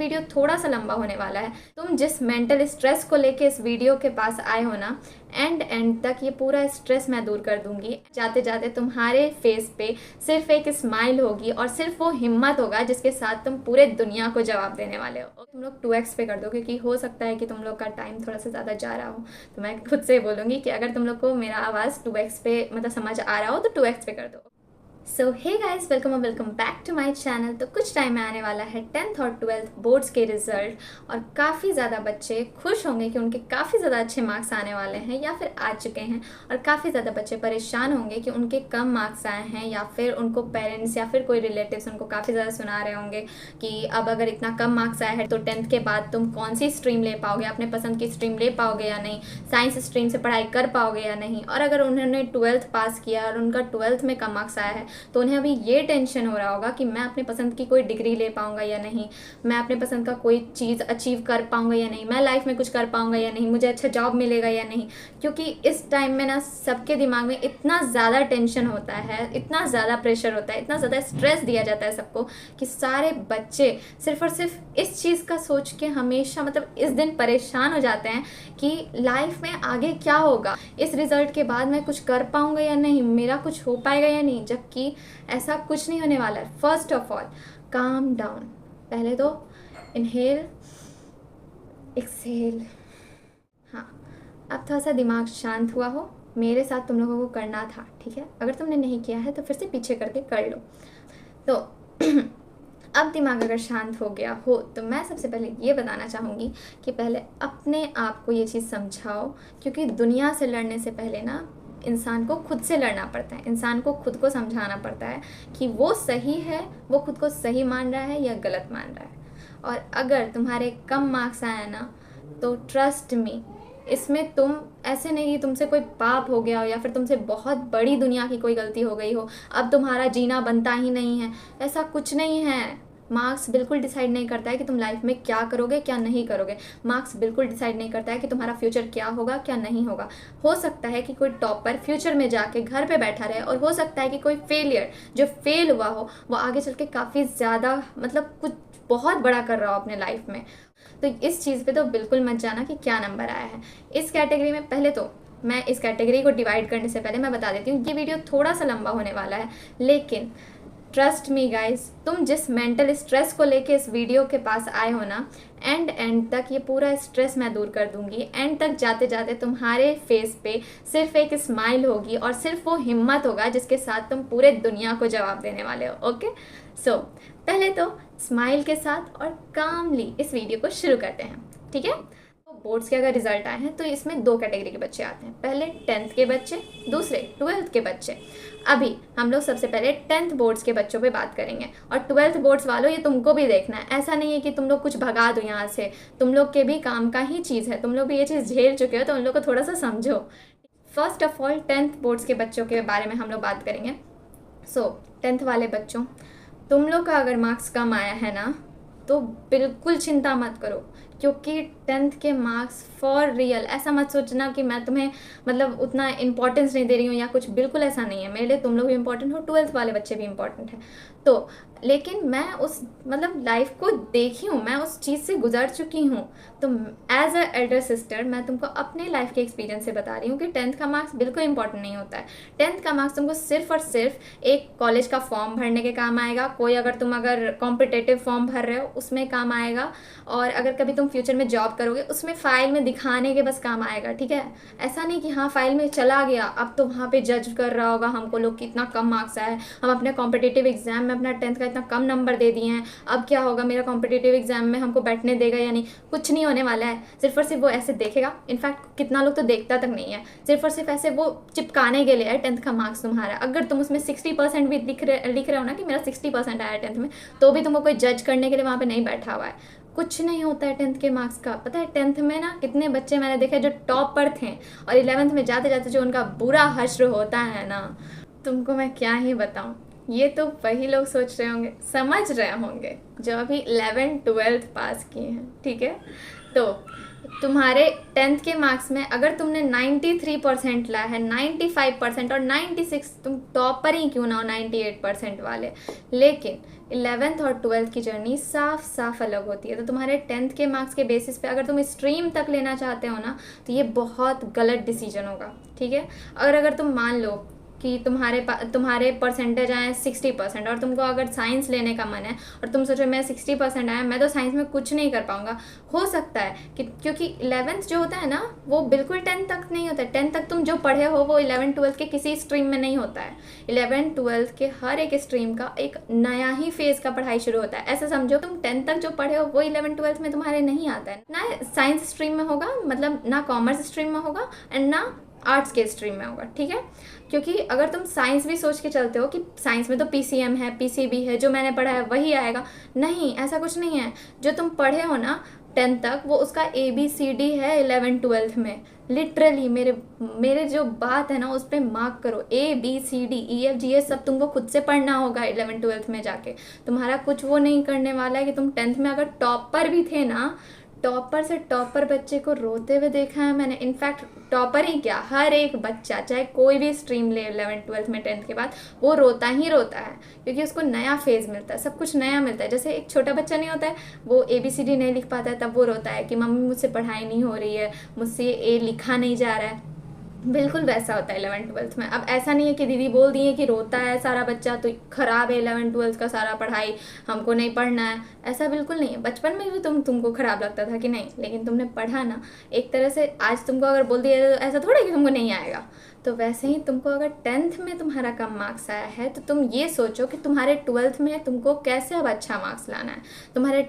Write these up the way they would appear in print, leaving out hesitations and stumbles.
Video थोड़ा सा लंबा होने वाला है। तुम जिस मेंटल स्ट्रेस को लेके इस वीडियो के पास आए हो ना, एंड तक ये पूरा स्ट्रेस मैं दूर कर दूंगी। जाते जाते तुम्हारे फेस पे सिर्फ एक स्माइल होगी और सिर्फ वो हिम्मत होगा जिसके साथ तुम पूरे दुनिया को जवाब देने वाले हो। और तुम लोग 2x पे कर दो, क्योंकि हो सकता है कि तुम लोग का टाइम थोड़ा सा ज़्यादा जा रहा हो। तो मैं खुद से बोलूँगी कि अगर तुम लोग को मेरा आवाज़ 2x पे मतलब समझ आ रहा हो तो 2x पे कर दो। सो हे गाइस, वेलकम और welcome back to my channel. तो कुछ टाइम में आने वाला है 10th और 12th बोर्ड्स के रिजल्ट, और काफ़ी ज़्यादा बच्चे खुश होंगे कि उनके काफ़ी ज़्यादा अच्छे मार्क्स आने वाले हैं या फिर आ चुके हैं, और काफ़ी ज़्यादा बच्चे परेशान होंगे कि उनके कम मार्क्स आए हैं, या फिर उनको पेरेंट्स या फिर कोई रिलेटिव्स उनको काफ़ी ज़्यादा सुना रहे होंगे कि अब अगर इतना कम मार्क्स आया है तो 10th के बाद तुम कौन सी स्ट्रीम ले पाओगे, अपने पसंद की स्ट्रीम ले पाओगे या नहीं, साइंस स्ट्रीम से पढ़ाई कर पाओगे या नहीं। और अगर उन्होंने 12th पास किया और उनका 12th में कम मार्क्स आया है तो उन्हें अभी ये टेंशन हो रहा होगा कि मैं अपने पसंद की कोई डिग्री ले पाऊंगा या नहीं, मैं अपने पसंद का कोई चीज़ अचीव कर पाऊंगा या नहीं, मैं लाइफ में कुछ कर पाऊंगा या नहीं, मुझे अच्छा जॉब मिलेगा या नहीं। क्योंकि इस टाइम में ना सबके दिमाग में इतना ज़्यादा टेंशन होता है, इतना ज़्यादा प्रेशर होता है, इतना ज़्यादा स्ट्रेस दिया जाता है सबको कि सारे बच्चे सिर्फ और सिर्फ इस चीज़ का सोच के हमेशा मतलब इस दिन परेशान हो जाते हैं कि लाइफ में आगे क्या होगा, इस रिज़ल्ट के बाद मैं कुछ कर पाऊंगा या नहीं, मेरा कुछ हो पाएगा या नहीं। जबकि ऐसा कुछ नहीं होने वाला है। First of all calm down, पहले तो इनहेल एक्सहेल। हाँ, अब थोड़ा सा दिमाग शांत हुआ हो, मेरे साथ तुम लोगों को करना था, ठीक है। अगर तुमने नहीं किया है तो फिर से पीछे करके कर लो। तो अब दिमाग अगर शांत हो गया हो तो मैं सबसे पहले ये बताना चाहूँगी कि पहले अपने आप को ये चीज़ समझाओ, क्योंकि दुनिया से लड़ने से पहले ना इंसान को खुद से लड़ना पड़ता है। इंसान को खुद को समझाना पड़ता है कि वो सही है, वो खुद को सही मान रहा है या गलत मान रहा है। और अगर तुम्हारे कम मार्क्स आए ना तो ट्रस्ट मी, इसमें तुम ऐसे नहीं कि तुमसे कोई पाप हो गया हो या फिर तुमसे बहुत बड़ी दुनिया की कोई गलती हो गई हो, अब तुम्हारा जीना बनता ही नहीं है, ऐसा कुछ नहीं है। मार्क्स बिल्कुल डिसाइड नहीं करता है कि तुम लाइफ में क्या करोगे क्या नहीं करोगे। मार्क्स बिल्कुल डिसाइड नहीं करता है कि तुम्हारा फ्यूचर क्या होगा क्या नहीं होगा। हो सकता है कि कोई टॉपर फ्यूचर में जाके घर पे बैठा रहे, और हो सकता है कि कोई फेलियर जो फेल हुआ हो वो आगे चल के काफ़ी ज़्यादा मतलब कुछ बहुत बड़ा कर रहा हो अपने लाइफ में। तो इस चीज़ पे तो बिल्कुल मत जाना कि क्या नंबर आया है इस कैटेगरी में। पहले तो मैं इस कैटेगरी को डिवाइड करने से पहले मैं बता देती हूँ, ये वीडियो थोड़ा सा लंबा होने वाला है, लेकिन ट्रस्ट मी गाइस, तुम जिस मेंटल स्ट्रेस को लेके इस वीडियो के पास आए हो ना, एंड तक ये पूरा स्ट्रेस मैं दूर कर दूंगी। एंड तक जाते जाते तुम्हारे फेस पे सिर्फ एक स्माइल होगी और सिर्फ वो हिम्मत होगा जिसके साथ तुम पूरे दुनिया को जवाब देने वाले हो। ओके, सो पहले तो स्माइल के साथ और कामली इस वीडियो को शुरू करते हैं, ठीक है। बोर्ड्स के अगर रिजल्ट आए हैं तो इसमें दो कैटेगरी के बच्चे आते हैं, पहले 10th के बच्चे, दूसरे 12th के बच्चे। अभी हम लोग सबसे पहले 10th बोर्ड्स के बच्चों पे बात करेंगे, और 12th बोर्ड्स वालों ये तुमको भी देखना है। ऐसा नहीं है कि तुम लोग कुछ भगा दो यहाँ से, तुम लोग के भी काम का ही चीज़ है, तुम लोग भी ये चीज़ झेल चुके हो तो उन लोग को थोड़ा सा समझो। First of all 10th boards के बच्चों के बारे में हम लोग बात करेंगे। सो 10th वाले बच्चों, तुम लोग का अगर मार्क्स कम आया है ना तो बिल्कुल चिंता मत करो, क्योंकि 10th के मार्क्स फॉर रियल, ऐसा मत सोचना कि मैं तुम्हें मतलब उतना इंपॉर्टेंस नहीं दे रही हूँ या कुछ, बिल्कुल ऐसा नहीं है। मेरे लिए तुम लोग भी इंपॉर्टेंट हो, 12th वाले बच्चे भी इंपॉर्टेंट हैं। तो लेकिन मैं उस मतलब लाइफ को देखी हूँ, मैं उस चीज़ से गुजर चुकी हूँ। तो एज अ एल्डर सिस्टर मैं तुमको अपने लाइफ के एक्सपीरियंस से बता रही हूँ कि 10th का मार्क्स बिल्कुल इंपॉर्टेंट नहीं होता है। 10th का मार्क्स तुमको सिर्फ और सिर्फ एक कॉलेज का फॉर्म भरने के काम आएगा, कोई अगर तुम कॉम्पिटिटिव फॉर्म भर रहे हो उसमें काम आएगा, और अगर कभी तुम फ्यूचर में जॉब करोगे उसमें फाइल में दिखाने के बस काम आएगा, ठीक है। ऐसा नहीं कि हाँ फाइल में चला गया अब तो वहाँ पे जज कर रहा होगा हमको लोग कि इतना कम मार्क्स आया है, हम अपने कॉम्पिटिटिव एग्जाम में अपना 10th का इतना कम नंबर दे दिए हैं, अब क्या होगा, मेरा कॉम्पिटिटिव एग्जाम में हमको बैठने देगा या नहीं। कुछ नहीं होने वाला है। सिर्फ और सिर्फ वो ऐसे देखेगा, इनफैक्ट कितना लोग तो देखता तक नहीं है, सिर्फ और सिर्फ ऐसे वो चिपकाने के लिए है 10th का मार्क्स तुम्हारा। अगर तुम उसमें 60% भी लिख रहे हो ना कि मेरा 60% आया 10th में, तो भी तुमको कोई जज करने के लिए वहाँ पे नहीं बैठा हुआ है। कुछ नहीं होता है 10th के मार्क्स का। पता है 10th में ना कितने बच्चे मैंने देखे जो टॉप पर थे, और 11th में जाते जाते जो उनका बुरा हश्र होता है ना, तुमको मैं क्या ही बताऊँ। ये तो वही लोग सोच रहे होंगे, समझ रहे होंगे जो अभी 11th-12th पास किए हैं, ठीक है। तो तुम्हारे 10th के मार्क्स में अगर तुमने 93% लाया है, 95% और 96, तुम टॉपर ही क्यों ना हो 98% वाले, लेकिन 11th और 12th की जर्नी साफ साफ अलग होती है। तो तुम्हारे 10th के मार्क्स के बेसिस पे अगर तुम स्ट्रीम तक लेना चाहते हो ना, तो ये बहुत गलत डिसीजन होगा, ठीक है। और अगर तुम मान लो कि तुम्हारे परसेंटेज आए 60% और तुमको अगर साइंस लेने का मन है और तुम सोचो मैं 60% आया, मैं तो साइंस में कुछ नहीं कर पाऊंगा, हो सकता है कि क्योंकि 11th जो होता है ना वो बिल्कुल 10th तक नहीं होता है। 10th तक तुम जो पढ़े हो वो 11th-12th के किसी स्ट्रीम में नहीं होता है। 11th-12th के हर एक स्ट्रीम का एक नया ही फेज का पढ़ाई शुरू होता है। ऐसा समझो तुम 10th तक जो पढ़े हो वो 11th-12th में तुम्हारे नहीं आता है ना। साइंस स्ट्रीम में होगा, मतलब ना कॉमर्स स्ट्रीम में होगा एंड ना आर्ट्स के स्ट्रीम में होगा, ठीक है। क्योंकि अगर तुम साइंस भी सोच के चलते हो कि साइंस में तो पीसीएम है, पीसीबी है, जो मैंने पढ़ा है वही आएगा, नहीं, ऐसा कुछ नहीं है। जो तुम पढ़े हो ना 10th तक वो उसका ABCD है 11th-12th में। लिटरली मेरे जो बात है ना उस पर मार्क करो, ABCD EF G ये सब तुमको खुद से पढ़ना होगा 11th-12th में जाके। तुम्हारा कुछ वो नहीं करने वाला है कि तुम 10th में अगर टॉपर भी थे ना, टॉपर से टॉपर बच्चे को रोते हुए देखा है मैंने। इनफैक्ट टॉपर ही क्या, हर एक बच्चा चाहे कोई भी स्ट्रीम ले 11th-12th में 10th के बाद, वो रोता ही रोता है क्योंकि उसको नया फेज मिलता है, सब कुछ नया मिलता है। जैसे एक छोटा बच्चा नहीं होता है, वो ABCD नहीं लिख पाता है, तब वो रोता है कि मम्मी मुझसे पढ़ाई नहीं हो रही है, मुझसे ए लिखा नहीं जा रहा है। बिल्कुल वैसा होता है 11th-12th में। अब ऐसा नहीं है कि दीदी बोल दी है कि रोता है सारा बच्चा तो खराब है 11th-12th का सारा पढ़ाई, हमको नहीं पढ़ना है, ऐसा बिल्कुल नहीं है। बचपन में भी तुमको खराब लगता था कि नहीं, लेकिन तुमने पढ़ा ना एक तरह से। आज तुमको अगर बोल दिया तो ऐसा थोड़ा कि तुमको नहीं आएगा। तो वैसे ही तुमको अगर 10th में तुम्हारा कम मार्क्स आया है तो तुम ये सोचो कि तुम्हारे 12th में तुमको कैसे अब अच्छा मार्क्स लाना है। तुम्हारे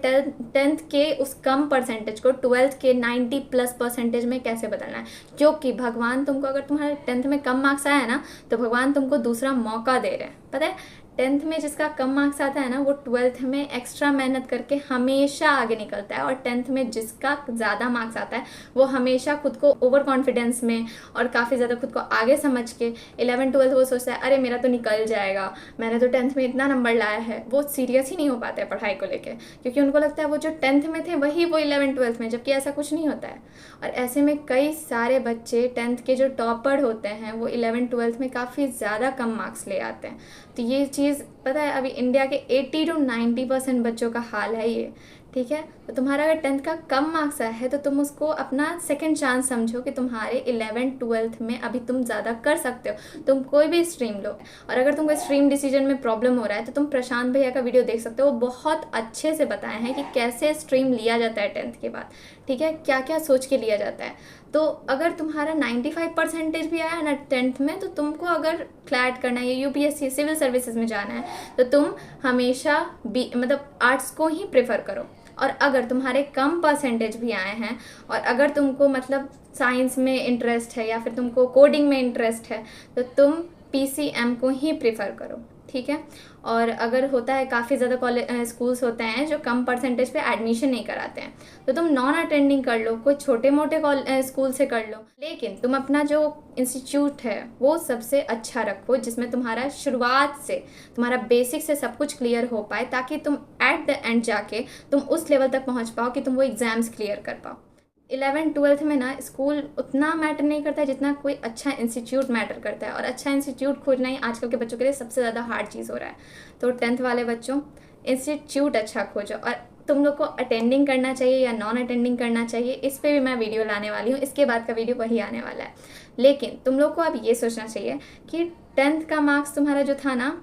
10th के उस कम परसेंटेज को 12th के 90+ % में कैसे बदलना है। क्योंकि भगवान तुमको, अगर तुम्हारे 10th में कम मार्क्स आया है ना, तो भगवान तुमको दूसरा मौका दे रहे हैं। पता है 10th में जिसका कम मार्क्स आता है ना, वो 12th में एक्स्ट्रा मेहनत करके हमेशा आगे निकलता है। और 10th में जिसका ज़्यादा मार्क्स आता है वो हमेशा खुद को ओवर कॉन्फिडेंस में और काफ़ी ज़्यादा खुद को आगे समझ के 11th-12th वो सोचता है अरे मेरा तो निकल जाएगा, मैंने तो 10th में इतना नंबर लाया है। वो सीरियस ही नहीं हो पाते पढ़ाई को लेकर, क्योंकि उनको लगता है वो जो 10th में थे वही वो 11th-12th में, जबकि ऐसा कुछ नहीं होता है। और ऐसे में कई सारे बच्चे 10th के जो टॉपर होते हैं वो 11th-12th में काफ़ी ज़्यादा कम मार्क्स ले आते हैं। तो ये चीज़ पता है अभी इंडिया के 80-90% बच्चों का हाल है ये, ठीक है। तो तुम्हारा अगर 10th का कम मार्क्स आया है तो तुम उसको अपना सेकंड चांस समझो कि तुम्हारे 11th-12th में अभी तुम ज़्यादा कर सकते हो। तुम कोई भी स्ट्रीम लो, और अगर तुमको स्ट्रीम डिसीजन में प्रॉब्लम हो रहा है तो तुम प्रशांत भैया का वीडियो देख सकते हो, वो बहुत अच्छे से बताए हैं कि कैसे स्ट्रीम लिया जाता है 10th के बाद, ठीक है, क्या क्या सोच के लिया जाता है। तो अगर तुम्हारा 95% भी आया ना 10th में, तो तुमको अगर क्लैट करना है या UPSC सिविल सर्विसेज में जाना है तो तुम हमेशा मतलब आर्ट्स को ही प्रेफर करो। और अगर तुम्हारे कम परसेंटेज भी आए हैं और अगर तुमको मतलब साइंस में इंटरेस्ट है या फिर तुमको कोडिंग में इंटरेस्ट है तो तुम PCM को ही प्रेफर करो, ठीक है। और अगर होता है काफ़ी ज़्यादा स्कूल्स होते हैं जो कम परसेंटेज पे एडमिशन नहीं कराते हैं, तो तुम नॉन अटेंडिंग कर लो, कोई छोटे मोटे स्कूल से कर लो, लेकिन तुम अपना जो इंस्टीट्यूट है वो सबसे अच्छा रखो जिसमें तुम्हारा शुरुआत से तुम्हारा बेसिक से सब कुछ क्लियर हो पाए, ताकि तुम एट द एंड जाके तुम उस लेवल तक पहुँच पाओ कि तुम वो एग्ज़ाम्स क्लियर कर पाओ। 11th-12th में ना स्कूल उतना मैटर नहीं करता है जितना कोई अच्छा इंस्टीट्यूट मैटर करता है, और अच्छा इंस्टीट्यूट खोजना ही आजकल के बच्चों के लिए सबसे ज़्यादा हार्ड चीज़ हो रहा है। तो 10th वाले बच्चों इंस्टीट्यूट अच्छा खोजो। और तुम लोग को अटेंडिंग करना चाहिए या नॉन अटेंडिंग करना चाहिए, इस पर भी मैं वीडियो लाने वाली हूँ, इसके बाद का वीडियो वही आने वाला है। लेकिन तुम लोग को अब ये सोचना चाहिए कि 10th का मार्क्स तुम्हारा जो था ना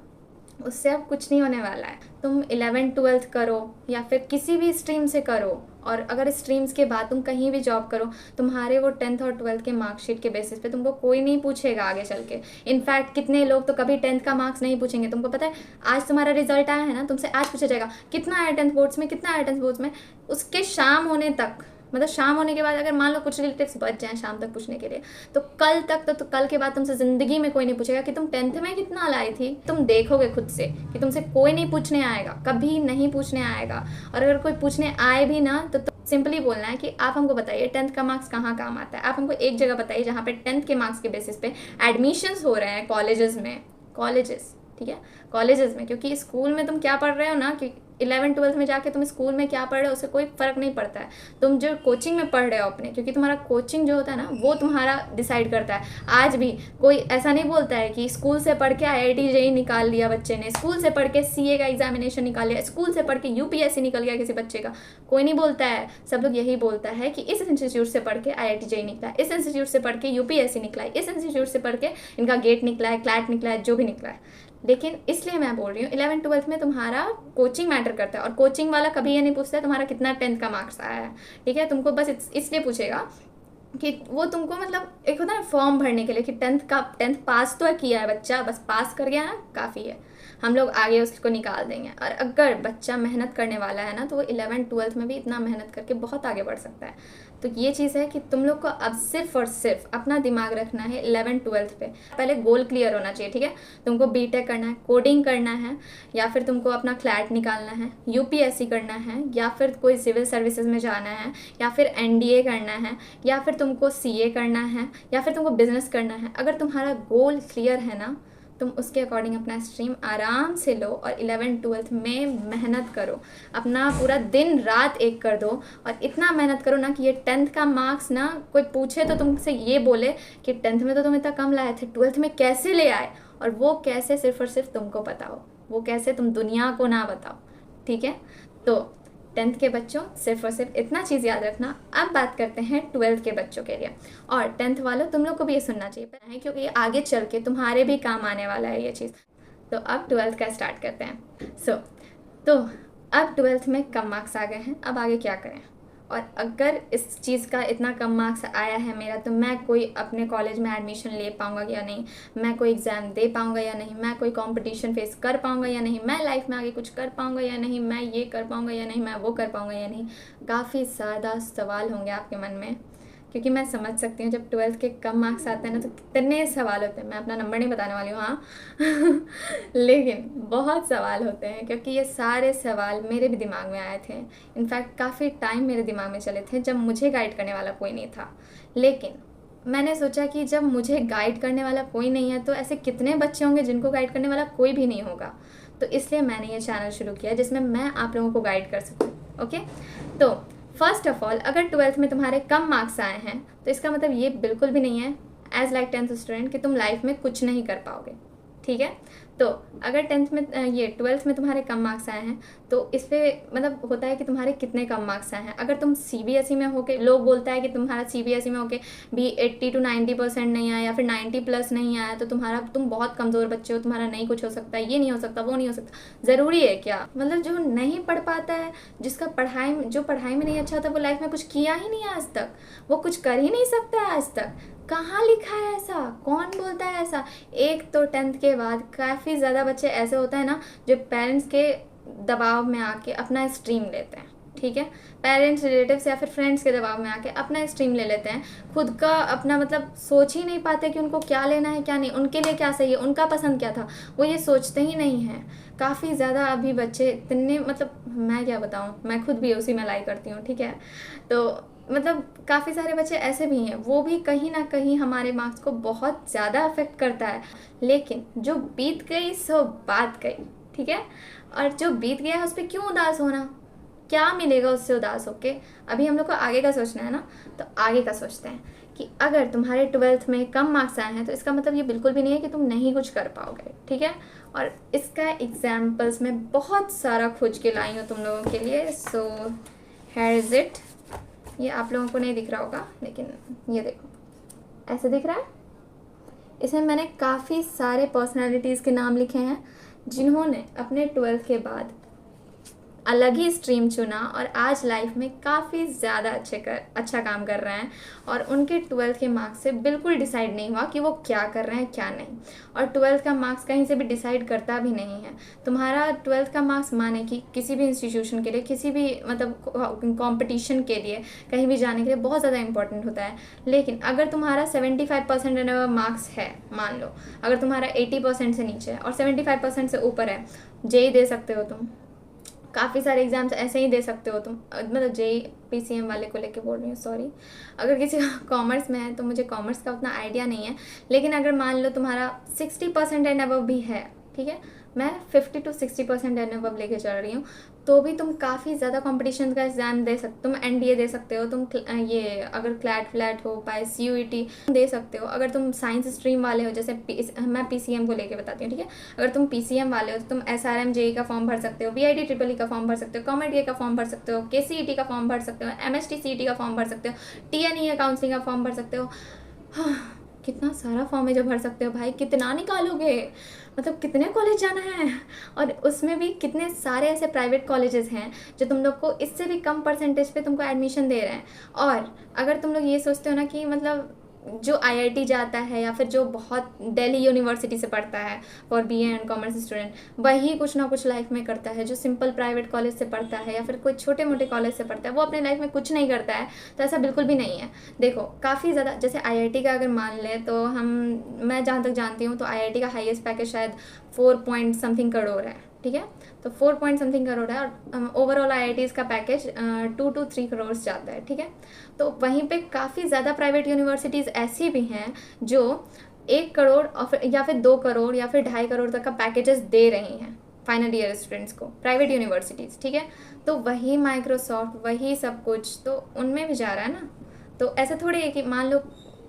उससे अब कुछ नहीं होने वाला है। तुम 11th-12th करो या फिर किसी भी स्ट्रीम से करो, और अगर स्ट्रीम्स के बाद तुम कहीं भी जॉब करो, तुम्हारे वो 10th और 12th के मार्कशीट के बेसिस पे तुमको कोई नहीं पूछेगा आगे चल के। इनफैक्ट कितने लोग तो कभी 10th का मार्क्स नहीं पूछेंगे। तुमको पता है आज तुम्हारा रिजल्ट आया है ना, तुमसे आज पूछा जाएगा कितना आया 10th बोर्ड्स में, कितना आया 10th बोर्ड्स में। उसके शाम होने तक, मतलब शाम होने के बाद अगर मान लो कुछ रिलेटिव्स बच जाएं शाम तक पूछने के लिए, तो कल तक तो कल के बाद तुमसे ज़िंदगी में कोई नहीं पूछेगा कि तुम 10th में कितना लाई थी। तुम देखोगे खुद से कि तुमसे कोई नहीं पूछने आएगा, कभी नहीं पूछने आएगा। और अगर कोई पूछने आए भी ना तो सिंपली बोलना है कि आप हमको बताइए 10th का मार्क्स कहाँ काम आता है। आप हमको एक जगह बताइए जहाँ पे 10th के मार्क्स के बेसिस पे एडमिशन्स हो रहे हैं कॉलेजेस में, कॉलेजेस, ठीक है, कॉलेजेस में, क्योंकि स्कूल में तुम क्या पढ़ रहे हो ना, कि 11th-12th में जाके तुम स्कूल में क्या पढ़ रहे हो उससे कोई फ़र्क नहीं पड़ता है। तुम जो कोचिंग में पढ़ रहे हो अपने, क्योंकि तुम्हारा कोचिंग जो होता है ना वो तुम्हारा डिसाइड करता है। आज भी कोई ऐसा नहीं बोलता है कि स्कूल से पढ़ के IIT JEE निकाल लिया बच्चे ने, स्कूल से पढ़ के CA का एग्जामिनेशन निकाल लिया, स्कूल से पढ़ के UPSC निकल गया किसी बच्चे का, कोई नहीं बोलता है। सब लोग यही बोलता है कि इस इंस्टीट्यूट से पढ़ के IIT JEE निकला है, इस इंस्टीट्यूट से पढ़ के UPSC निकला है, इस इंस्टीट्यूट से पढ़ के इनका गेट निकला है, क्लैट निकला है, जो भी निकला है। लेकिन इसलिए मैं बोल रही हूँ 11th-12th में तुम्हारा कोचिंग मैटर करता है, और कोचिंग वाला कभी ये नहीं पूछता है तुम्हारा कितना 10th का मार्क्स आया है, ठीक है। तुमको बस इसलिए पूछेगा कि वो तुमको मतलब एक होता है फॉर्म भरने के लिए कि 10th पास तो किया है बच्चा, बस पास कर गया ना काफ़ी है, हम लोग आगे उसको निकाल देंगे। और अगर बच्चा मेहनत करने वाला है ना तो वो 11th-12th में भी इतना मेहनत करके बहुत आगे बढ़ सकता है। तो ये चीज़ है कि तुम लोग को अब सिर्फ और सिर्फ अपना दिमाग रखना है 11th-12th पे। पहले गोल क्लियर होना चाहिए, ठीक है। तुमको BTech करना है, कोडिंग करना है, या फिर तुमको अपना क्लैट निकालना है, UPSC करना है, या फिर कोई सिविल सर्विसेज में जाना है, या फिर NDA करना है, या फिर तुमको CA करना है, या फिर तुमको बिजनेस करना है। अगर तुम्हारा गोल क्लियर है ना, तुम उसके अकॉर्डिंग अपना स्ट्रीम आराम से लो और 11th-12th में मेहनत करो, अपना पूरा दिन रात एक कर दो, और इतना मेहनत करो ना कि ये 10th का मार्क्स ना कोई पूछे तो तुमसे ये बोले कि 10th में तो तुम इतना कम लाए थे, 12th में कैसे ले आए, और वो कैसे सिर्फ और सिर्फ तुमको बताओ, वो कैसे तुम दुनिया को ना बताओ, ठीक है। तो 10th के बच्चों सिर्फ और सिर्फ इतना चीज़ याद रखना। अब बात करते हैं 12th के बच्चों के लिए, और 10th वालों तुम लोग को भी ये सुनना चाहिए, क्योंकि आगे चल के तुम्हारे भी काम आने वाला है ये चीज़। तो अब 12th का स्टार्ट करते हैं। तो अब 12th में कम मार्क्स आ गए हैं, अब आगे क्या करें। और अगर इस चीज़ का इतना कम मार्क्स आया है मेरा, तो मैं कोई अपने कॉलेज में एडमिशन ले पाऊँगा या नहीं, मैं कोई एग्ज़ाम दे पाऊँगा या नहीं, मैं कोई कंपटीशन फेस कर पाऊँगा या नहीं, मैं लाइफ में आगे कुछ कर पाऊँगा या नहीं, मैं ये कर पाऊँगा या नहीं, मैं वो कर पाऊँगा या नहीं। काफ़ी ज़्यादा सवाल होंगे आपके मन में, क्योंकि मैं समझ सकती हूँ जब 12th के कम मार्क्स आते हैं ना तो कितने सवाल होते हैं। मैं अपना नंबर नहीं बताने वाली हूँ, हाँ लेकिन बहुत सवाल होते हैं, क्योंकि ये सारे सवाल मेरे भी दिमाग में आए थे। इनफैक्ट काफ़ी टाइम मेरे दिमाग में चले थे जब मुझे गाइड करने वाला कोई नहीं था। लेकिन मैंने सोचा कि जब मुझे गाइड करने वाला कोई नहीं है तो ऐसे कितने बच्चे होंगे जिनको गाइड करने वाला कोई भी नहीं होगा। तो इसलिए मैंने ये चैनल शुरू किया जिसमें मैं आप लोगों को गाइड कर सकूँ। ओके, तो फर्स्ट ऑफ ऑल अगर 12th में तुम्हारे कम मार्क्स आए हैं तो इसका मतलब ये बिल्कुल भी नहीं है एज लाइक 10th स्टूडेंट कि तुम लाइफ में कुछ नहीं कर पाओगे, ठीक है। तो अगर 10th में 12th में तुम्हारे कम मार्क्स आए हैं तो इस पर मतलब होता है कि तुम्हारे कितने कम मार्क्स आए हैं। अगर तुम CBSE में होके, लोग बोलता है कि तुम्हारा CBSE में होके भी 80 to 90% नहीं आया या फिर 90+ नहीं आया तो तुम बहुत कमज़ोर बच्चे हो, तुम्हारा नहीं कुछ हो सकता, ये नहीं हो सकता, वो नहीं हो सकता। ज़रूरी है क्या? मतलब जो नहीं पढ़ पाता है, जिसका पढ़ाई में नहीं अच्छा होता, वो लाइफ में कुछ किया ही नहीं आज तक, वो कुछ कर ही नहीं सकता है आज तक। कहाँ लिखा है ऐसा? कौन बोलता है ऐसा? एक तो 10th के बाद काफ़ी ज़्यादा बच्चे ऐसे होते हैं ना जो पेरेंट्स के दबाव में आके अपना स्ट्रीम लेते हैं, ठीक है। पेरेंट्स, रिलेटिव्स या फिर फ्रेंड्स के दबाव में आके अपना स्ट्रीम ले लेते हैं, खुद का अपना मतलब सोच ही नहीं पाते कि उनको क्या लेना है क्या नहीं, उनके लिए क्या सही है, उनका पसंद क्या था, वो ये सोचते ही नहीं हैं। काफ़ी ज़्यादा अभी बच्चे इतने मतलब मैं क्या बताऊँ, मैं खुद भी उसी में लाई करती हूँ, ठीक है। तो मतलब काफ़ी सारे बच्चे ऐसे भी हैं, वो भी कहीं ना कहीं हमारे मार्क्स को बहुत ज़्यादा अफेक्ट करता है। लेकिन जो बीत गई सो बात गई, ठीक है। और जो बीत गया है उस पर क्यों उदास होना, क्या मिलेगा उससे उदास होके। अभी हम लोग को आगे का सोचना है ना, तो आगे का सोचते हैं कि अगर तुम्हारे 12th में कम मार्क्स आए हैं तो इसका मतलब ये बिल्कुल भी नहीं है कि तुम नहीं कुछ कर पाओगे, ठीक है। और इसका एग्जाम्पल्स मैं बहुत सारा खोज के लाई हूँ तुम लोगों के लिए। So here is it. ये आप लोगों को नहीं दिख रहा होगा, लेकिन ये देखो ऐसे दिख रहा है। इसमें मैंने काफ़ी सारे पर्सनालिटीज़ के नाम लिखे हैं जिन्होंने अपने 12th के बाद अलग ही स्ट्रीम चुना और आज लाइफ में काफ़ी ज़्यादा अच्छा काम कर रहे हैं। और उनके 12th के मार्क्स से बिल्कुल डिसाइड नहीं हुआ कि वो क्या कर रहे हैं क्या नहीं। और 12th का मार्क्स कहीं से भी डिसाइड करता भी नहीं है। तुम्हारा 12th का मार्क्स माने कि किसी भी इंस्टीट्यूशन के लिए, किसी भी मतलब कंपटीशन के लिए, कहीं भी जाने के लिए बहुत ज़्यादा इंपॉर्टेंट होता है। लेकिन अगर तुम्हारा 75% एंड मार्क्स है, मान लो अगर तुम्हारा 80% से नीचे है और 75% से ऊपर है, JEE दे सकते हो तुम, काफ़ी सारे एग्जाम्स ऐसे ही दे सकते हो तुम। मतलब JEE PCM वाले को लेके बोल रही हूँ, सॉरी। अगर किसी कॉमर्स में है तो मुझे कॉमर्स का उतना आइडिया नहीं है, लेकिन अगर मान लो तुम्हारा 60% एंड अबव भी है, ठीक ठीक है। मैं 50 to 60% एन एबव लेके चल रही हूँ, तो भी तुम काफ़ी ज़्यादा कंपटीशन का एग्ज़ाम दे सकते हो। तुम एनडीए दे सकते हो, तुम ये अगर क्लैट फ्लैट हो पाए सीयूईटी दे सकते हो। अगर तुम साइंस स्ट्रीम वाले हो, जैसे मैं पीसीएम को लेके बताती हूँ, ठीक है। अगर तुम पीसीएम वाले हो तो तुम एसआरएम जेई का फॉर्म भर सकते हो, वीआईटी ट्रिपल ई का फॉर्म भर सकते हो, कॉमेडी का फॉर्म भर सकते हो, केसीईटी का फॉर्म भर सकते हो, एमएसटी सीईटी का फॉर्म भर सकते हो, टीएनई काउंसलिंग का फॉर्म भर सकते हो। हाँ, कितना सारा फॉर्म है जो भर सकते हो भाई, कितना निकालोगे, मतलब कितने कॉलेज जाना है। और उसमें भी कितने सारे ऐसे प्राइवेट कॉलेजेस हैं जो तुम लोग को इससे भी कम परसेंटेज पे तुमको एडमिशन दे रहे हैं। और अगर तुम लोग ये सोचते हो ना कि मतलब जो आईआईटी जाता है या फिर जो बहुत दिल्ली यूनिवर्सिटी से पढ़ता है for BA and commerce student, वही कुछ ना कुछ लाइफ में करता है। जो सिंपल प्राइवेट कॉलेज से पढ़ता है या फिर कोई छोटे मोटे कॉलेज से पढ़ता है, वो अपने लाइफ में कुछ नहीं करता है। तो ऐसा बिल्कुल भी नहीं है। देखो काफ़ी ज़्यादा, जैसे आईआईटी का अगर मान लें तो मैं जहाँ तक जानती हूँ तो आईआईटी का हाईएस्ट पैकेज शायद 4 पॉइंट समथिंग करोड़ है, ठीक है। तो 4 पॉइंट समथिंग करोड़ है, और ओवरऑल आईआईटीज़ का पैकेज 2 to 3 करोड़ जाता है, ठीक है। तो वहीं पे काफ़ी ज़्यादा प्राइवेट यूनिवर्सिटीज़ ऐसी भी हैं जो 1 करोड़ या फिर 2 करोड़ या फिर 2.5 करोड़ तक का पैकेजेस दे रही हैं फाइनल ईयर स्टूडेंट्स को, प्राइवेट यूनिवर्सिटीज़, ठीक है। तो वही माइक्रोसॉफ्ट, वही सब कुछ तो उनमें भी जा रहा है ना। तो ऐसा थोड़ी है कि मान लो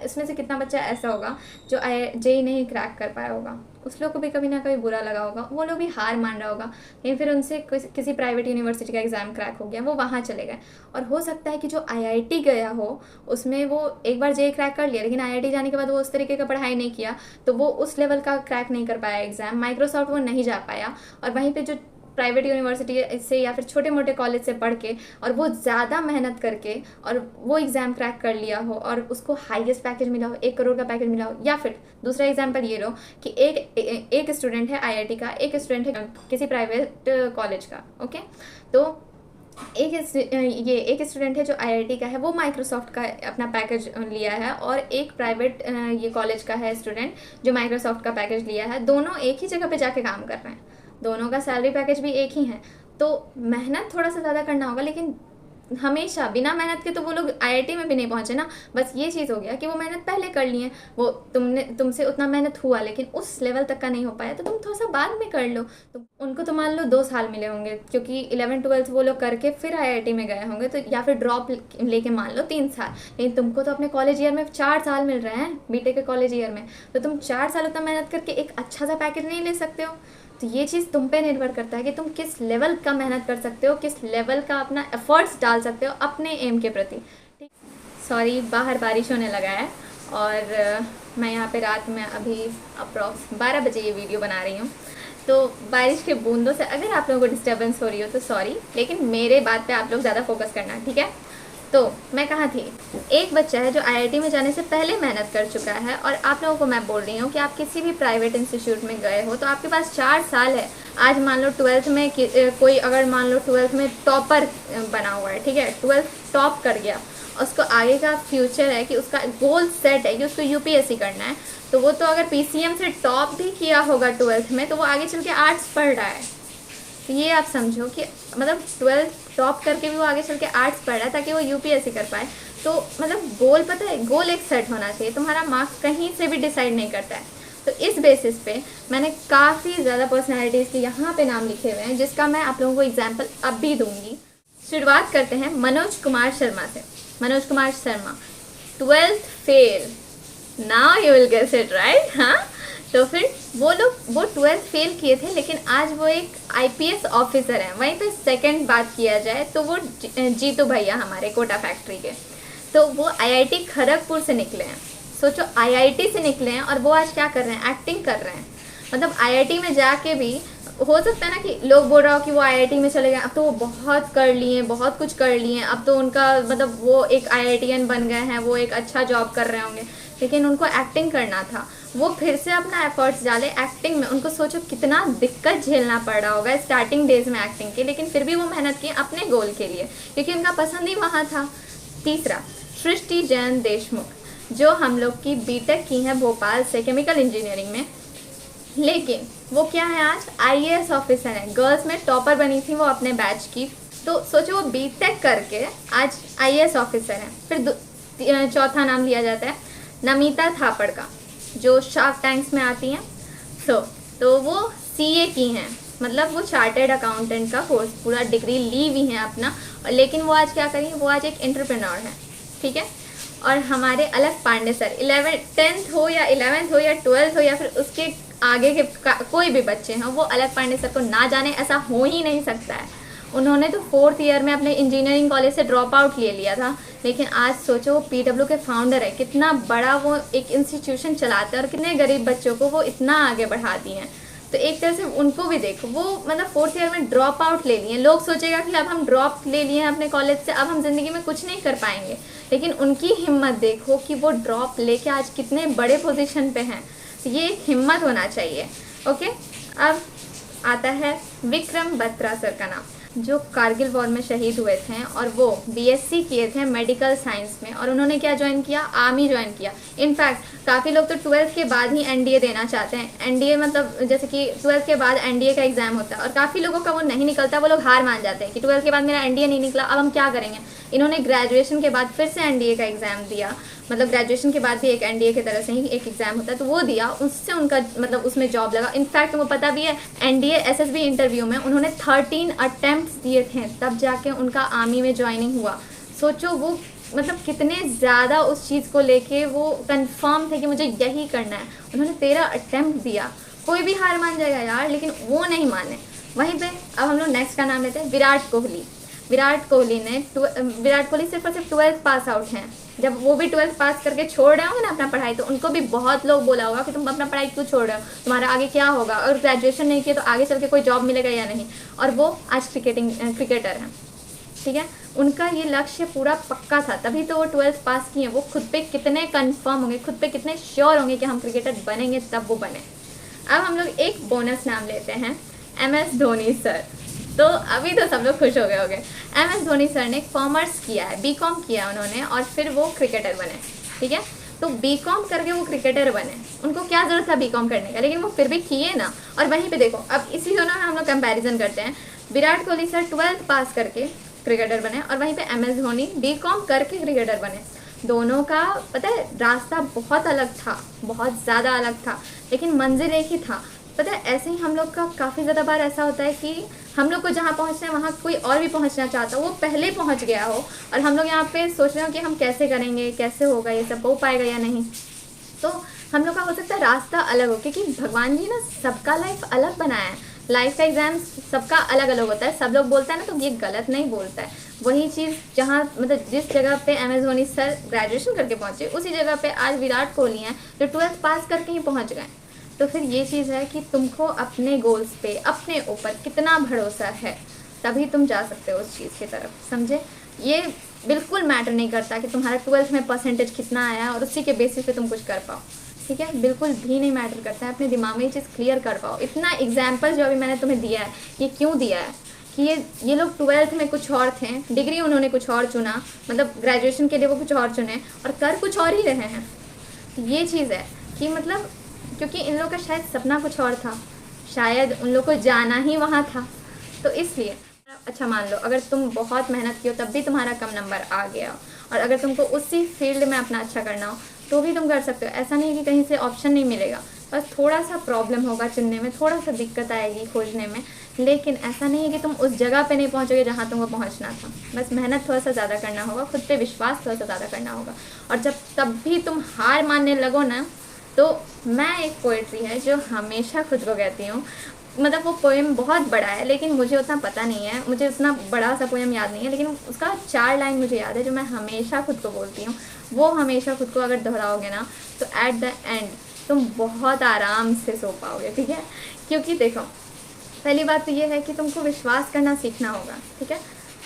इसमें से कितना बच्चा ऐसा होगा जो जेई नहीं क्रैक कर पाया होगा, उस लोग को भी कभी ना कभी बुरा लगा होगा, वो लोग भी हार मान रहा होगा, लेकिन फिर उनसे किसी प्राइवेट यूनिवर्सिटी का एग्ज़ाम क्रैक हो गया, वो वहाँ चले गए। और हो सकता है कि जो आईआईटी गया हो उसमें वो एक बार जेई क्रैक कर लिया, लेकिन आईआईटी जाने के बाद वो उस तरीके का पढ़ाई नहीं किया, तो वो उस लेवल का क्रैक नहीं कर पाया एग्ज़ाम, माइक्रोसॉफ्ट वो नहीं जा पाया। और वहीं पर जो प्राइवेट यूनिवर्सिटी से या फिर छोटे मोटे कॉलेज से पढ़ के और वो ज़्यादा मेहनत करके और वो एग्ज़ाम क्रैक कर लिया हो और उसको हाईएस्ट पैकेज मिला हो, 1 करोड़ का पैकेज मिला हो। या फिर दूसरा एग्जांपल ये लो कि एक स्टूडेंट है आईआईटी का, एक स्टूडेंट है किसी प्राइवेट कॉलेज का, ओके। तो एक स्टूडेंट है जो आईआईटी का है, वो माइक्रोसॉफ्ट का अपना पैकेज लिया है, और एक प्राइवेट ये कॉलेज का है स्टूडेंट जो माइक्रोसॉफ्ट का पैकेज लिया है। दोनों एक ही जगह पे जाके काम कर रहे हैं, दोनों का सैलरी पैकेज भी एक ही है। तो मेहनत थोड़ा सा ज़्यादा करना होगा, लेकिन हमेशा बिना मेहनत के तो वो लोग आईआईटी में भी नहीं पहुंचे ना। बस ये चीज़ हो गया कि वो मेहनत पहले कर लिए, वो तुमसे उतना मेहनत हुआ लेकिन उस लेवल तक का नहीं हो पाया, तो तुम थोड़ा सा बाद में कर लो। तो उनको तो मान लो 2 साल मिले होंगे, क्योंकि 11th 12th वो लोग करके फिर आईआईटी में गए होंगे, तो या फिर ड्रॉप लेके मान लो 3 साल। लेकिन तुमको तो अपने कॉलेज ईयर में 4 साल मिल रहे हैं, बीटेक के कॉलेज ईयर में, तो तुम 4 साल उतना मेहनत करके एक अच्छा सा पैकेज नहीं ले सकते हो। तो ये चीज़ तुम पे निर्भर करता है कि तुम किस लेवल का मेहनत कर सकते हो, किस लेवल का अपना एफर्ट्स डाल सकते हो अपने एम के प्रति। ठीक, सॉरी बाहर बारिश होने लगा है, और मैं यहाँ पे रात में अभी अप्रॉक्स 12 बजे ये वीडियो बना रही हूँ। तो बारिश के बूंदों से अगर आप लोगों को डिस्टर्बेंस हो रही हो तो सॉरी, लेकिन मेरे बात पे आप लोग ज़्यादा फोकस करना, ठीक है। तो मैं कहाँ थी, एक बच्चा है जो आईआईटी में जाने से पहले मेहनत कर चुका है, और आप लोगों को मैं बोल रही हूँ कि आप किसी भी प्राइवेट इंस्टीट्यूट में गए हो तो आपके पास 4 साल है। आज मान लो 12th में कोई अगर मान लो 12th में टॉपर बना हुआ है, ठीक है, 12th टॉप कर गया, उसको आगे का फ्यूचर है कि उसका गोल सेट है कि उसको यूपीएससी करना है, तो वो तो अगर पीसीएम से टॉप भी किया होगा 12th में, तो वो आगे चल के आर्ट्स पढ़ रहा है। तो ये आप समझो कि मतलब 12th टॉप करके भी वो आगे चल के आर्ट्स पढ़ रहा है ताकि वो यूपीएससी कर पाए। तो मतलब गोल, पता है, गोल एक सेट होना चाहिए, तुम्हारा मार्क्स कहीं से भी डिसाइड नहीं करता है। तो इस बेसिस पे मैंने काफ़ी ज़्यादा पर्सनैलिटीज़ के यहाँ पे नाम लिखे हुए हैं, जिसका मैं आप लोगों को एग्जाम्पल अब भी दूंगी। शुरुआत करते हैं मनोज कुमार शर्मा से। Manoj Kumar Sharma 12th fail, now you will guess it right. हाँ, तो फिर वो 12th फेल किए थे, लेकिन आज वो एक आईपीएस ऑफिसर हैं। वहीं पे सेकंड बात किया जाए तो वो जीतू भैया हमारे कोटा फैक्ट्री के, तो वो आईआईटी खड़गपुर से निकले हैं। सोचो, आईआईटी से निकले हैं और वो आज क्या कर रहे हैं, एक्टिंग कर रहे हैं। मतलब आईआईटी में जाके भी हो सकता है ना कि लोग बोल रहा हो कि वो आईआईटी में चले गए, अब तो वो बहुत कर लिए, बहुत कुछ कर लिए, अब तो उनका मतलब वो एक आईआईटीएन बन गए हैं, वो एक अच्छा जॉब कर रहे होंगे, लेकिन उनको एक्टिंग करना था। वो फिर से अपना एफर्ट्स डाले एक्टिंग में। उनको सोचो कितना दिक्कत झेलना पड़ रहा होगा स्टार्टिंग डेज में एक्टिंग के, लेकिन फिर भी वो मेहनत की अपने गोल के लिए, क्योंकि उनका पसंद ही वहाँ था। तीसरा, सृष्टि जैन देशमुख, जो हम लोग की बीटेक की है भोपाल से केमिकल इंजीनियरिंग में, लेकिन वो क्या है, आज आईएएस ऑफिसर है। गर्ल्स में टॉपर बनी थी वो अपने बैच की। तो सोचो, वो बीटेक करके आज आईएएस ऑफिसर हैं। फिर चौथा नाम लिया जाता है नमिता थापड़ का, जो शार्क टैंक्स में आती हैं। तो वो सीए की हैं, मतलब वो चार्टेड अकाउंटेंट का कोर्स पूरा डिग्री ली हुई हैं अपना, और लेकिन वो आज क्या करेंगे, वो आज एक एंटरप्रेन्योर है, ठीक है। और हमारे अलग पांडे सर 10th हो या 11th हो या 12th हो या फिर उसके आगे के कोई भी बच्चे हैं, वो अलग पांडे सर को ना जाने, ऐसा हो ही नहीं सकता है। उन्होंने तो 4th ईयर में अपने इंजीनियरिंग कॉलेज से ड्रॉप आउट ले लिया था, लेकिन आज सोचो वो पीडब्ल्यू के फाउंडर है, कितना बड़ा वो एक इंस्टीट्यूशन चलाते हैं और कितने गरीब बच्चों को वो इतना आगे बढ़ा दिए हैं। तो एक तरह से उनको भी देखो, वो मतलब 4th ईयर में ड्रॉप आउट ले लिए। लोग सोचेगा कि अब हम ड्रॉप ले लिए हैं अपने कॉलेज से, अब हम ज़िंदगी में कुछ नहीं कर पाएंगे, लेकिन उनकी हिम्मत देखो कि वो ड्रॉप लेके आज कितने बड़े पोजीशन पे हैं। तो ये एक हिम्मत होना चाहिए। ओके, अब आता है विक्रम बत्रा सर का नाम, जो कारगिल वॉर में शहीद हुए थे और वो बीएससी किए थे मेडिकल साइंस में, और उन्होंने क्या ज्वाइन किया, आर्मी ज्वाइन किया। इनफैक्ट काफ़ी लोग तो 12th के बाद ही एनडीए देना चाहते हैं। एनडीए मतलब जैसे कि 12th के बाद एनडीए का एग्जाम होता है, और काफ़ी लोगों का वो नहीं निकलता, वो लोग हार मान जाते हैं कि 12th के बाद मेरा एनडीए नहीं निकला, अब हम क्या करेंगे। इन्होंने ग्रेजुएशन के बाद फिर से एनडीए का एग्ज़ाम दिया, मतलब ग्रेजुएशन के बाद भी एक एनडीए की तरह से ही एक एग्ज़ाम होता है, तो वो दिया, उससे उनका मतलब उसमें जॉब लगा। इनफैक्ट वो पता भी है, एनडीए एसएसबी इंटरव्यू में उन्होंने 13 अटेम्प्ट्स दिए थे, तब जाके उनका आर्मी में ज्वाइनिंग हुआ। सोचो वो मतलब कितने ज़्यादा उस चीज़ को लेके वो कंफर्म थे कि मुझे यही करना है। उन्होंने 13 अटेम्प्ट दिया। कोई भी हार मान जाएगा यार, लेकिन वो नहीं माने। वहीं पे अब हम लोग नेक्स्ट का नाम लेते हैं विराट कोहली। विराट कोहली सिर्फ और सिर्फ 12th पास आउट हैं। जब वो भी 12th पास करके छोड़ रहे होंगे ना अपना पढ़ाई, तो उनको भी बहुत लोग बोला होगा कि तुम अपना पढ़ाई क्यों छोड़ रहे हो, तुम्हारा आगे क्या होगा, और ग्रेजुएशन नहीं किया तो आगे चल के कोई जॉब मिलेगा या नहीं। और वो आज क्रिकेटर हैं, ठीक है। उनका ये लक्ष्य पूरा पक्का था, तभी तो वो 12th पास किए। वो खुद पे कितने कंफर्म होंगे, खुद पे कितने श्योर होंगे कि हम क्रिकेटर बनेंगे, तब वो बने। अब हम लोग एक बोनस नाम लेते हैं, MS धोनी सर। तो अभी तो सब लोग खुश हो गए होंगे। MS धोनी सर ने कॉमर्स किया है, बीकॉम किया उन्होंने, और फिर वो क्रिकेटर बने, ठीक है। तो बीकॉम करके वो क्रिकेटर बने, उनको क्या ज़रूरत था बीकॉम करने का, लेकिन वो फिर भी किए ना। और वहीं पे देखो, अब इसी दोनों में हम लोग कंपैरिजन करते हैं। विराट कोहली सर 12th पास करके क्रिकेटर बने, और वहीं पे MS धोनी बीकॉम करके क्रिकेटर बने। दोनों का पता है रास्ता बहुत अलग था, बहुत ज़्यादा अलग था, लेकिन मंजिल एक ही था। पता है ऐसे ही हम लोग का काफ़ी ज़्यादा बार ऐसा होता है कि हम लोग को जहाँ पहुँचना है वहाँ कोई और भी पहुँचना चाहता हो, वो पहले पहुँच गया हो, और हम लोग यहाँ पे सोच रहे हो कि हम कैसे करेंगे, कैसे होगा, ये सब हो पाएगा या नहीं। तो हम लोग का हो सकता है रास्ता अलग हो, क्योंकि भगवान जी ना सबका लाइफ अलग बनाया है। लाइफ का एग्ज़ाम सबका अलग अलग होता है। सब लोग बोलता है ना, तो ये गलत नहीं बोलता है। वही चीज़ जहाँ मतलब जिस जगह पे MS धोनी सर ग्रेजुएशन करके पहुँचे, उसी जगह पे आज विराट कोहली हैं जो 12th पास करके ही पहुँच गए। तो फिर ये चीज़ है कि तुमको अपने गोल्स पे, अपने ऊपर कितना भरोसा है, तभी तुम जा सकते हो उस चीज़ की तरफ, समझे। ये बिल्कुल मैटर नहीं करता कि तुम्हारा 12th में परसेंटेज कितना आया और उसी के बेसिस पे तुम कुछ कर पाओ, ठीक है। बिल्कुल भी नहीं मैटर करता है। अपने दिमाग में ये चीज़ क्लियर कर पाओ। इतना एग्जाम्पल जो अभी मैंने तुम्हें दिया है, ये क्यों दिया है कि ये लोग 12th में कुछ और थे, डिग्री उन्होंने कुछ और चुना, मतलब ग्रेजुएशन के लिए वो कुछ और चुने, और कर कुछ और ही रहे हैं। ये चीज़ है कि मतलब क्योंकि इन लोगों का शायद सपना कुछ और था, शायद उन लोग को जाना ही वहाँ था, तो इसलिए। अच्छा मान लो अगर तुम बहुत मेहनत की हो तब भी तुम्हारा कम नंबर आ गया, और अगर तुमको उसी फील्ड में अपना अच्छा करना हो तो भी तुम कर सकते हो। ऐसा नहीं कि कहीं से ऑप्शन नहीं मिलेगा, बस थोड़ा सा प्रॉब्लम होगा चुनने में, थोड़ा सा दिक्कत आएगी खोजने में, लेकिन ऐसा नहीं है कि तुम उस जगह पे नहीं पहुंचोगे जहां तुमको पहुंचना था। बस मेहनत थोड़ा सा ज़्यादा करना होगा, खुद पे विश्वास थोड़ा सा ज़्यादा करना होगा। और जब तब भी तुम हार मानने लगो ना, तो मैं एक पोएट्री है जो हमेशा खुद को कहती हूँ, मतलब वो पोएम बहुत बड़ा है लेकिन मुझे उतना पता नहीं है, मुझे उतना बड़ा सा पोएम याद नहीं है, लेकिन उसका 4 लाइन मुझे याद है जो मैं हमेशा खुद को बोलती हूँ। वो हमेशा खुद को अगर दोहराओगे ना, तो एट द एंड तुम बहुत आराम से सो पाओगे, ठीक है। क्योंकि देखो, पहली बात तो ये है कि तुमको विश्वास करना सीखना होगा, ठीक है।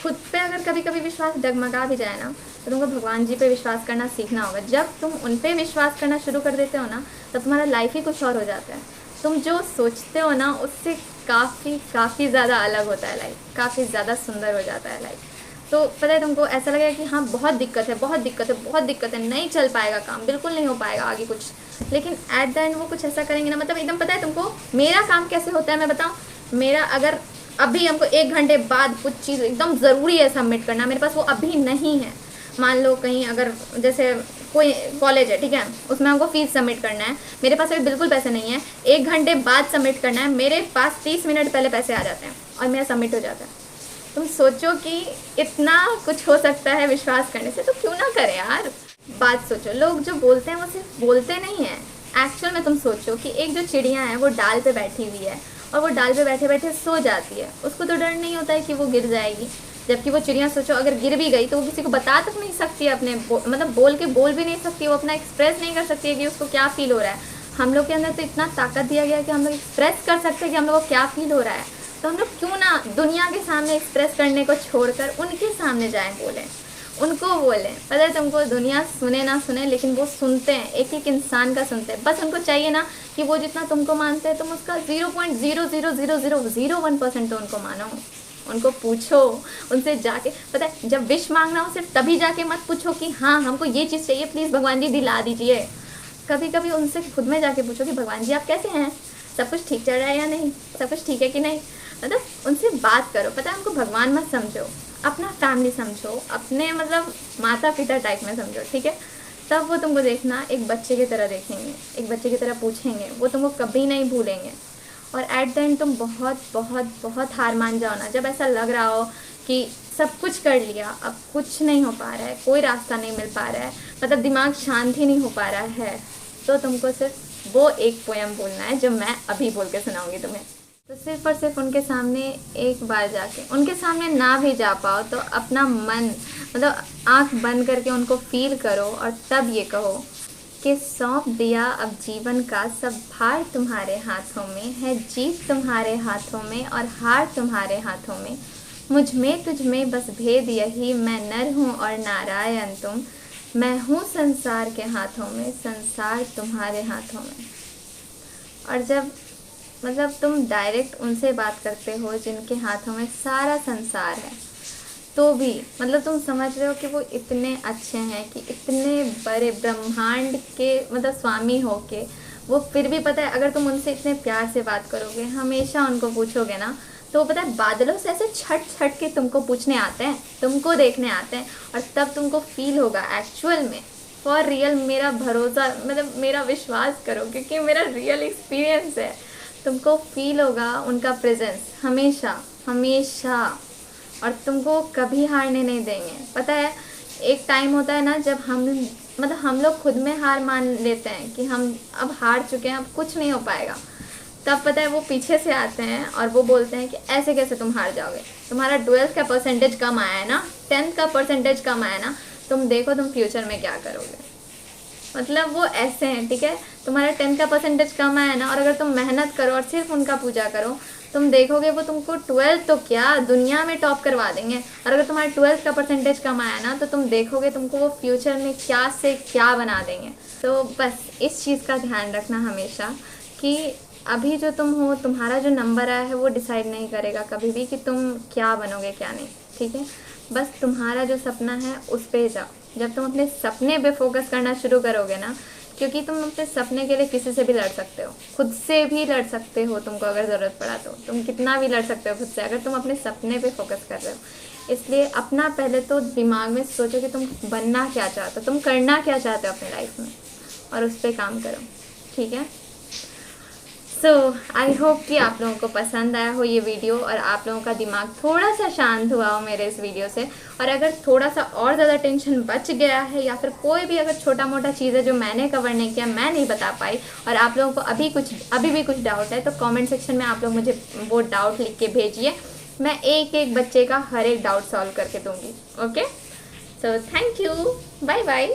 खुद पे अगर कभी कभी विश्वास डगमगा भी जाए ना, तो तुमको भगवान जी पे विश्वास करना सीखना होगा। जब तुम उन पे विश्वास करना शुरू कर देते हो ना, तब तुम्हारा लाइफ ही कुछ और हो जाता है। तुम जो सोचते हो ना, उससे काफ़ी ज़्यादा अलग होता है लाइफ, काफ़ी ज़्यादा सुंदर हो जाता है लाइफ। तो पता है तुमको ऐसा लगेगा कि हाँ बहुत दिक्कत है, बहुत दिक्कत है, बहुत दिक्कत है, नहीं चल पाएगा काम, बिल्कुल नहीं हो पाएगा आगे कुछ, लेकिन एट द एंड वो कुछ ऐसा करेंगे ना, मतलब एकदम। पता है तुमको मेरा काम कैसे होता है मैं बताऊँ। मेरा अगर अभी हमको 1 घंटे बाद कुछ चीज़ एकदम ज़रूरी है सबमिट करना, मेरे पास वो अभी नहीं है। मान लो कहीं अगर जैसे कोई कॉलेज है, ठीक है, उसमें हमको फीस सबमिट करना है, मेरे पास अभी बिल्कुल पैसे नहीं है, 1 घंटे बाद सबमिट करना है, मेरे पास 30 मिनट पहले पैसे आ जाते हैं और मेरा सबमिट हो जाता है। तुम सोचो कि इतना कुछ हो सकता है विश्वास करने से, तो क्यों ना करें यार। बात सोचो, लोग जो बोलते हैं वो सिर्फ बोलते नहीं हैं, एक्चुअल में तुम सोचो कि एक जो चिड़िया है वो डाल पे बैठी हुई है और वो डाल पे बैठे बैठे सो जाती है, उसको तो डर नहीं होता है कि वो गिर जाएगी। जबकि वो चिड़िया सोचो अगर गिर भी गई तो वो किसी को बता तक नहीं सकती है, अपने मतलब बोल भी नहीं सकती, वो अपना एक्सप्रेस नहीं कर सकती है कि उसको क्या फील हो रहा है। हम लोग के अंदर तो इतना ताकत दिया गया है कि हम लोग एक्सप्रेस कर सकते हैं कि हम लोग को क्या फील हो रहा है। तो हम लोग क्यों ना दुनिया के सामने एक्सप्रेस करने को छोड़कर उनके सामने जाएं, बोलें, उनको बोलें। पता है तुमको, दुनिया सुने ना सुने लेकिन वो सुनते हैं, एक एक इंसान का सुनते हैं। बस उनको चाहिए ना कि वो जितना तुमको मानते हैं तुम उसका 0.00001% तो उनको मानो, उनको पूछो, उनसे जाके। पता है जब विश मांगना हो सिर्फ तभी जाके मत पूछो कि हाँ हमको ये चीज़ चाहिए, प्लीज़ भगवान जी दिला दीजिए। कभी कभी उनसे खुद में जाके पूछो कि भगवान जी आप कैसे हैं, सब कुछ ठीक चल रहा है या नहीं, सब कुछ ठीक है कि नहीं। मतलब उनसे बात करो। पता है उनको भगवान मत समझो, अपना फैमिली समझो, अपने मतलब माता पिता टाइप में समझो, ठीक है। तब वो तुमको देखना एक बच्चे की तरह देखेंगे, एक बच्चे की तरह पूछेंगे, वो तुमको कभी नहीं भूलेंगे। और एट द एंड तुम बहुत बहुत बहुत हार मान जाओ ना, जब ऐसा लग रहा हो कि सब कुछ कर लिया, अब कुछ नहीं हो पा रहा है, कोई रास्ता नहीं मिल पा रहा है, मतलब दिमाग शांत ही नहीं हो पा रहा है, तो तुमको सिर्फ वो एक पोएम बोलना है जो मैं अभी बोल के सुनाऊंगी तुम्हें। तो सिर्फ और सिर्फ उनके सामने एक बार जाके, उनके सामने ना भी जा पाओ तो अपना मन मतलब आंख बंद करके उनको फील करो और तब ये कहो कि सौंप दिया अब जीवन का सब भार तुम्हारे हाथों में, है जीत तुम्हारे हाथों में और हार तुम्हारे हाथों में। मुझ में तुझ में बस भेद यही, मैं नर हूँ और नारायण तुम, मैं हूँ संसार के हाथों में, संसार तुम्हारे हाथों में। और जब मतलब तुम डायरेक्ट उनसे बात करते हो जिनके हाथों में सारा संसार है, तो भी मतलब तुम समझ रहे हो कि वो इतने अच्छे हैं कि इतने बड़े ब्रह्मांड के मतलब स्वामी हो के वो फिर भी, पता है अगर तुम उनसे इतने प्यार से बात करोगे, हमेशा उनको पूछोगे ना, तो पता है बादलों से ऐसे छट के तुमको पूछने आते हैं, तुमको देखने आते हैं, और तब तुमको फील होगा एक्चुअल में, फॉर रियल। मेरा भरोसा मतलब मेरा विश्वास करो, क्योंकि मेरा रियल एक्सपीरियंस है। तुमको फील होगा उनका प्रेजेंस हमेशा हमेशा, और तुमको कभी हारने नहीं देंगे। पता है एक टाइम होता है ना जब हम लोग खुद में हार मान लेते हैं कि हम अब हार चुके हैं, अब कुछ नहीं हो पाएगा। तब पता है वो पीछे से आते हैं और वो बोलते हैं कि ऐसे कैसे तुम हार जाओगे, तुम्हारा 12th का परसेंटेज कम आया है ना, 10th का परसेंटेज कम आया ना, तुम देखो तुम फ्यूचर में क्या करोगे। मतलब वो ऐसे हैं, ठीक है, तुम्हारा 10th का परसेंटेज कम आया ना, और अगर तुम मेहनत करो और सिर्फ उनका पूजा करो, तुम देखोगे वो तुमको 12th तो क्या दुनिया में टॉप करवा देंगे। और अगर तुम्हारा 12th का परसेंटेज कम आया ना, तो तुम देखोगे तुमको वो फ्यूचर में क्या से क्या बना देंगे। तो बस इस चीज़ का ध्यान रखना हमेशा कि अभी जो तुम हो, तुम्हारा जो नंबर आया है वो डिसाइड नहीं करेगा कभी भी कि तुम क्या बनोगे क्या नहीं, ठीक है। बस तुम्हारा जो सपना है उस पर जाओ। जब तुम अपने सपने पे फोकस करना शुरू करोगे ना, क्योंकि तुम अपने सपने के लिए किसी से भी लड़ सकते हो, खुद से भी लड़ सकते हो, तुमको अगर ज़रूरत पड़ा तो तुम कितना भी लड़ सकते हो खुद से, अगर तुम अपने सपने पे फोकस कर रहे हो। इसलिए अपना पहले तो दिमाग में सोचो कि तुम बनना क्या चाहते हो, तुम करना क्या चाहते हो अपनी लाइफ में, और उस पर काम करो, ठीक है। सो आई होप कि आप लोगों को पसंद आया हो ये वीडियो, और आप लोगों का दिमाग थोड़ा सा शांत हुआ हो मेरे इस वीडियो से। और अगर थोड़ा सा और ज़्यादा टेंशन बच गया है, या फिर कोई भी अगर छोटा मोटा चीज़ है जो मैंने कवर नहीं किया, मैं नहीं बता पाई, और आप लोगों को अभी भी कुछ डाउट है, तो कमेंट सेक्शन में आप लोग मुझे वो डाउट लिख के भेजिए। मैं एक एक बच्चे का हर एक डाउट सॉल्व करके दूँगी। Okay, so thank you, bye bye.